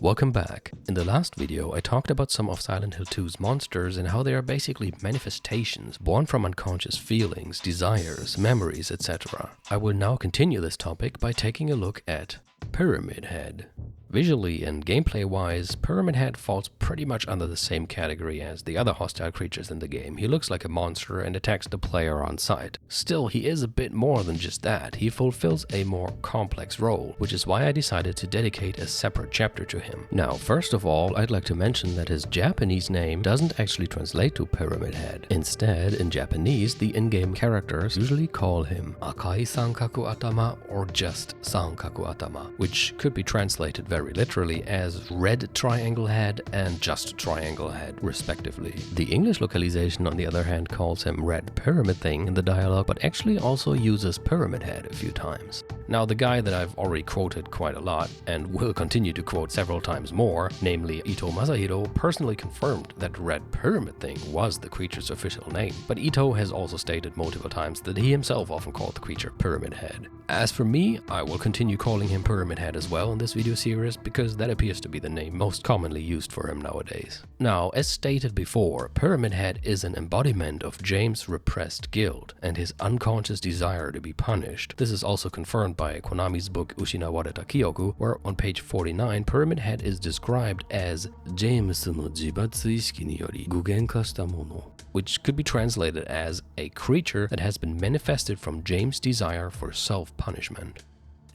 Welcome back. In the last video, I talked about some of Silent Hill 2's monsters and how they are basically manifestations born from unconscious feelings, desires, memories, etc. I will now continue this topic by taking a look at Pyramid Head. Visually and gameplay-wise, Pyramid Head falls pretty much under the same category as the other hostile creatures in the game. He looks like a monster and attacks the player on sight. Still, he is a bit more than just that. He fulfills a more complex role, which is why I decided to dedicate a separate chapter to him. Now, first of all, I'd like to mention that his Japanese name doesn't actually translate to Pyramid Head. Instead, in Japanese, the in-game characters usually call him Akai Sankaku Atama or just Sankaku Atama, which could be translated very literally as Red Triangle Head and Just Triangle Head, respectively. The English localization, on the other hand, calls him Red Pyramid Thing in the dialogue, but actually also uses Pyramid Head a few times. Now, the guy that I've already quoted quite a lot, and will continue to quote several times more, namely Ito Masahiro, personally confirmed that Red Pyramid Thing was the creature's official name, but Ito has also stated multiple times that he himself often called the creature Pyramid Head. As for me, I will continue calling him Pyramid Head as well in this video series, because that appears to be the name most commonly used for him nowadays. Now, as stated before, Pyramid Head is an embodiment of James' repressed guilt and his unconscious desire to be punished. This is also confirmed by Konami's book Ushinawareta Kyoku, where on page 49, Pyramid Head is described as James no jibatsu ishiki ni yori gugenkashita mono, which could be translated as a creature that has been manifested from James' desire for self-punishment.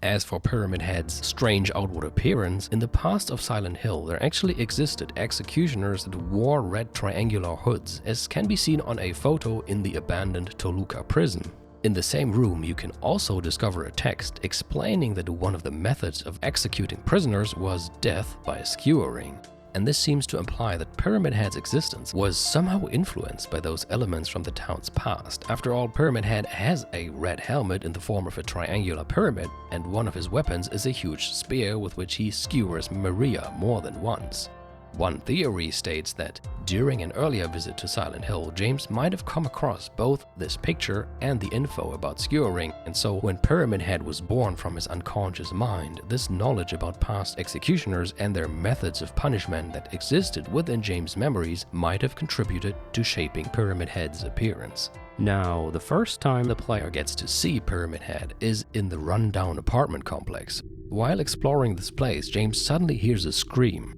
As for Pyramid Head's strange outward appearance, in the past of Silent Hill there actually existed executioners that wore red triangular hoods, as can be seen on a photo in the abandoned Toluca prison. In the same room you can also discover a text explaining that one of the methods of executing prisoners was death by skewering. And this seems to imply that Pyramid Head's existence was somehow influenced by those elements from the town's past. After all, Pyramid Head has a red helmet in the form of a triangular pyramid, and one of his weapons is a huge spear with which he skewers Maria more than once. One theory states that during an earlier visit to Silent Hill, James might have come across both this picture and the info about skewering, and so when Pyramid Head was born from his unconscious mind, this knowledge about past executioners and their methods of punishment that existed within James' memories might have contributed to shaping Pyramid Head's appearance. Now, the first time the player gets to see Pyramid Head is in the rundown apartment complex. While exploring this place, James suddenly hears a scream.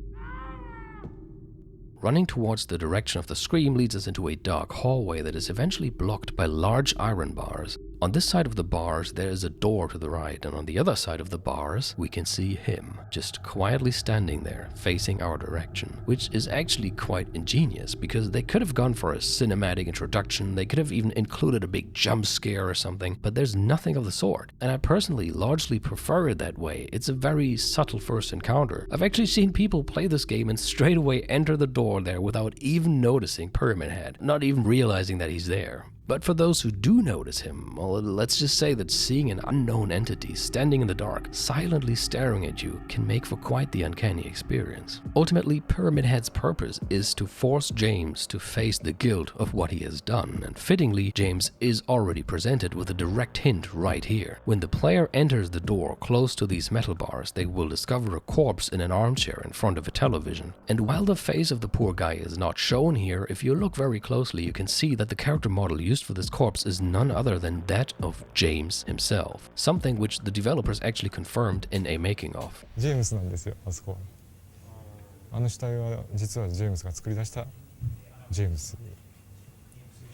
Running towards the direction of the scream leads us into a dark hallway that is eventually blocked by large iron bars. On this side of the bars there is a door to the right, and on the other side of the bars we can see him, just quietly standing there, facing our direction. Which is actually quite ingenious, because they could have gone for a cinematic introduction, they could have even included a big jump scare or something, but there's nothing of the sort. And I personally largely prefer it that way. It's a very subtle first encounter. I've actually seen people play this game and straight away enter the door there without even noticing Pyramid Head, not even realizing that he's there. But for those who do notice him, well, let's just say that seeing an unknown entity standing in the dark, silently staring at you, can make for quite the uncanny experience. Ultimately, Pyramid Head's purpose is to force James to face the guilt of what he has done, and fittingly, James is already presented with a direct hint right here. When the player enters the door close to these metal bars, they will discover a corpse in an armchair in front of a television. And while the face of the poor guy is not shown here, if you look very closely, you can see that the character model used for this corpse is none other than that of James himself, something which the developers actually confirmed in a making of. ジェームスなんですよ、あそこは。あの死体は実はジェームスが作り出したジェームス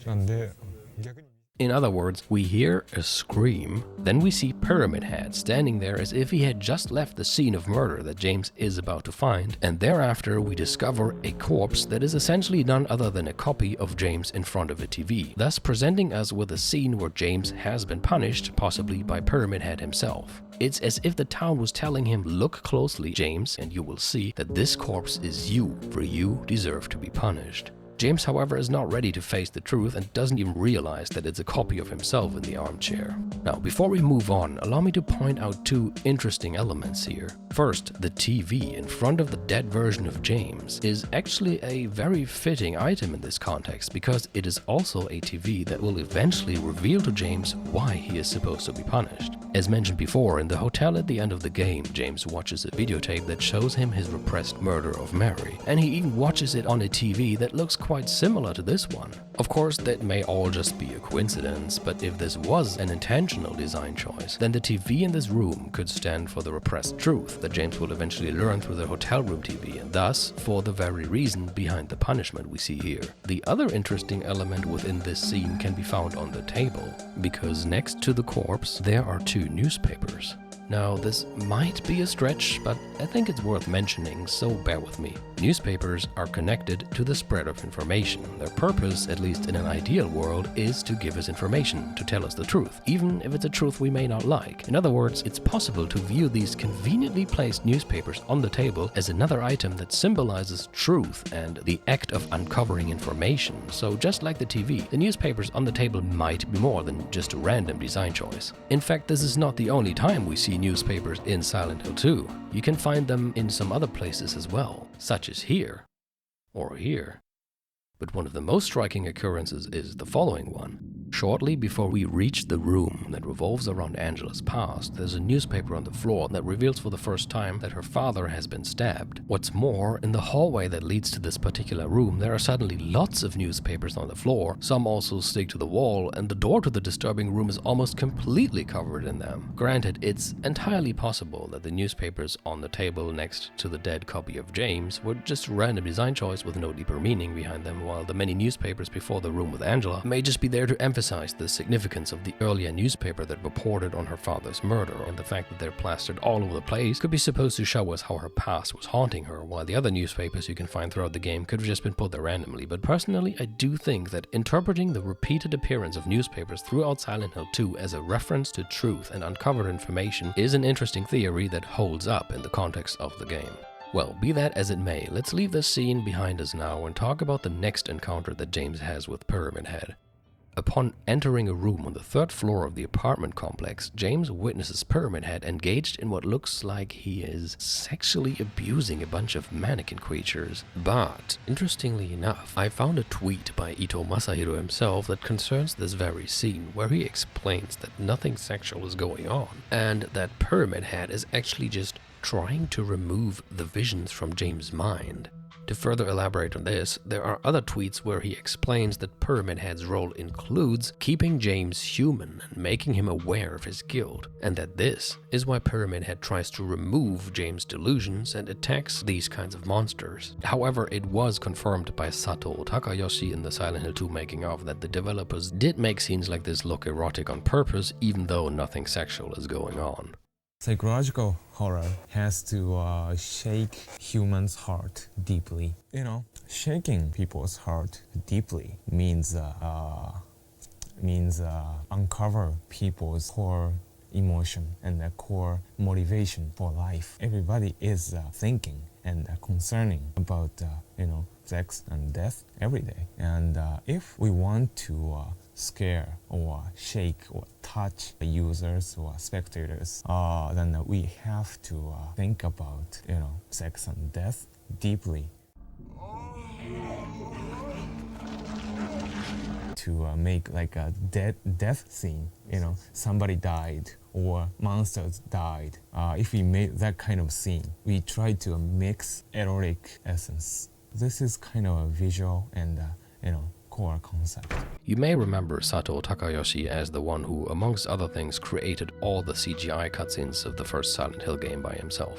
なんで、逆に In other words, we hear a scream, then we see Pyramid Head standing there as if he had just left the scene of murder that James is about to find, and thereafter we discover a corpse that is essentially none other than a copy of James in front of a TV, thus presenting us with a scene where James has been punished, possibly by Pyramid Head himself. It's as if the town was telling him, look closely, James, and you will see that this corpse is you, for you deserve to be punished. James, however, is not ready to face the truth and doesn't even realize that it's a copy of himself in the armchair. Now, before we move on, allow me to point out two interesting elements here. First, the TV in front of the dead version of James is actually a very fitting item in this context because it is also a TV that will eventually reveal to James why he is supposed to be punished. As mentioned before, in the hotel at the end of the game, James watches a videotape that shows him his repressed murder of Mary, and he even watches it on a TV that looks quite similar to this one. Of course, that may all just be a coincidence, but if this was an intentional design choice, then the TV in this room could stand for the repressed truth that James will eventually learn through the hotel room TV, and thus for the very reason behind the punishment we see here. The other interesting element within this scene can be found on the table, because next to the corpse there are two newspapers. Now, this might be a stretch, but I think it's worth mentioning, so bear with me. Newspapers are connected to the spread of information. Their purpose, at least in an ideal world, is to give us information, to tell us the truth, even if it's a truth we may not like. In other words, it's possible to view these conveniently placed newspapers on the table as another item that symbolizes truth and the act of uncovering information. So just like the TV, the newspapers on the table might be more than just a random design choice. In fact, this is not the only time we see newspapers in Silent Hill 2. You can find them in some other places as well, such as here or here. But one of the most striking occurrences is the following one. Shortly before we reach the room that revolves around Angela's past, there's a newspaper on the floor that reveals for the first time that her father has been stabbed. What's more, in the hallway that leads to this particular room, there are suddenly lots of newspapers on the floor. Some also stick to the wall, and the door to the disturbing room is almost completely covered in them. Granted, it's entirely possible that the newspapers on the table next to the dead copy of James were just a random design choice with no deeper meaning behind them, while the many newspapers before the room with Angela may just be there to emphasize the significance of the earlier newspaper that reported on her father's murder, and the fact that they're plastered all over the place could be supposed to show us how her past was haunting her, while the other newspapers you can find throughout the game could have just been put there randomly. But personally, I do think that interpreting the repeated appearance of newspapers throughout Silent Hill 2 as a reference to truth and uncovered information is an interesting theory that holds up in the context of the game. Well, be that as it may, let's leave this scene behind us now and talk about the next encounter that James has with Pyramid Head. Upon entering a room on the third floor of the apartment complex, James witnesses Pyramid Head engaged in what looks like he is sexually abusing a bunch of mannequin creatures. But, interestingly enough, I found a tweet by Ito Masahiro himself that concerns this very scene, where he explains that nothing sexual is going on, and that Pyramid Head is actually just trying to remove the visions from James' mind. To further elaborate on this, there are other tweets where he explains that Pyramid Head's role includes keeping James human and making him aware of his guilt, and that this is why Pyramid Head tries to remove James' delusions and attacks these kinds of monsters. However, it was confirmed by Sato Takayoshi in the Silent Hill 2 making of that the developers did make scenes like this look erotic on purpose, even though nothing sexual is going on. Psychological horror has to shake humans' heart deeply. Shaking people's heart deeply means uncover people's core emotion and the core motivation for life. Everybody is thinking and concerning about sex and death every day. And if we want to scare or shake or touch the users or spectators, then we have to think about sex and death deeply. To make like a death scene, somebody died or monsters died. If we made that kind of scene, we try to mix erotic essence. This is kind of a visual and core concept. You may remember Sato Takayoshi as the one who, amongst other things, created all the CGI cutscenes of the first Silent Hill game by himself.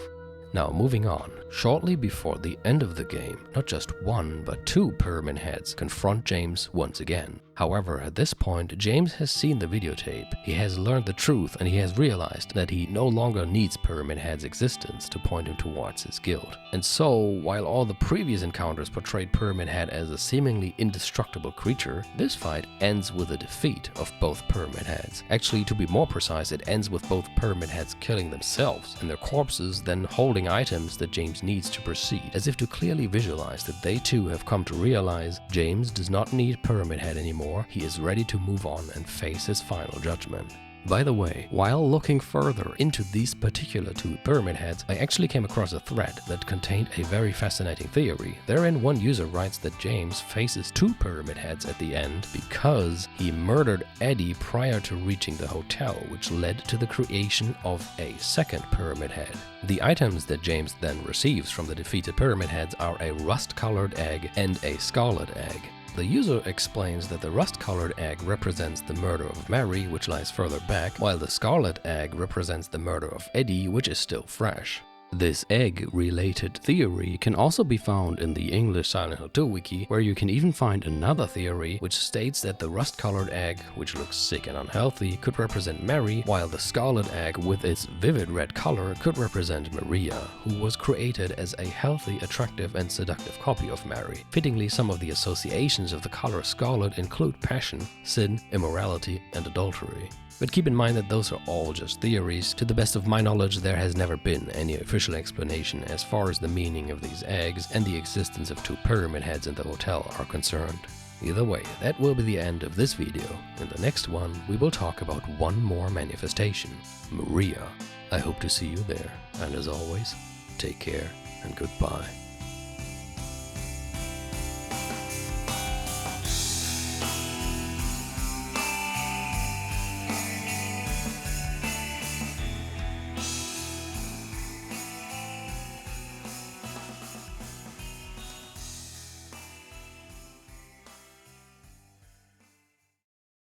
Now, moving on. Shortly before the end of the game, not just one, but two Pyramid Heads confront James once again. However, at this point, James has seen the videotape, he has learned the truth, and he has realized that he no longer needs Pyramid Head's existence to point him towards his guild. And so, while all the previous encounters portrayed Pyramid Head as a seemingly indestructible creature, this fight ends with the defeat of both Pyramid Heads. Actually, to be more precise, it ends with both Pyramid Heads killing themselves and their corpses then holding items that James needs to proceed, as if to clearly visualize that they too have come to realize James does not need Pyramid Head anymore, he is ready to move on and face his final judgment. By the way, while looking further into these particular two Pyramid Heads, I actually came across a thread that contained a very fascinating theory. Therein, one user writes that James faces two Pyramid Heads at the end because he murdered Eddie prior to reaching the hotel, which led to the creation of a second Pyramid Head. The items that James then receives from the defeated Pyramid Heads are a rust-colored egg and a scarlet egg. The user explains that the rust-colored egg represents the murder of Mary, which lies further back, while the scarlet egg represents the murder of Eddie, which is still fresh. This egg-related theory can also be found in the English Silent Hill 2 wiki, where you can even find another theory which states that the rust-colored egg, which looks sick and unhealthy, could represent Mary, while the scarlet egg with its vivid red color could represent Maria, who was created as a healthy, attractive and seductive copy of Mary. Fittingly, some of the associations of the color scarlet include passion, sin, immorality and adultery. But keep in mind that those are all just theories. To the best of my knowledge, there has never been any official explanation as far as the meaning of these eggs and the existence of two Pyramid Heads in the hotel are concerned. Either way, that will be the end of this video. In the next one, we will talk about one more manifestation, Maria. I hope to see you there, and as always, take care and goodbye.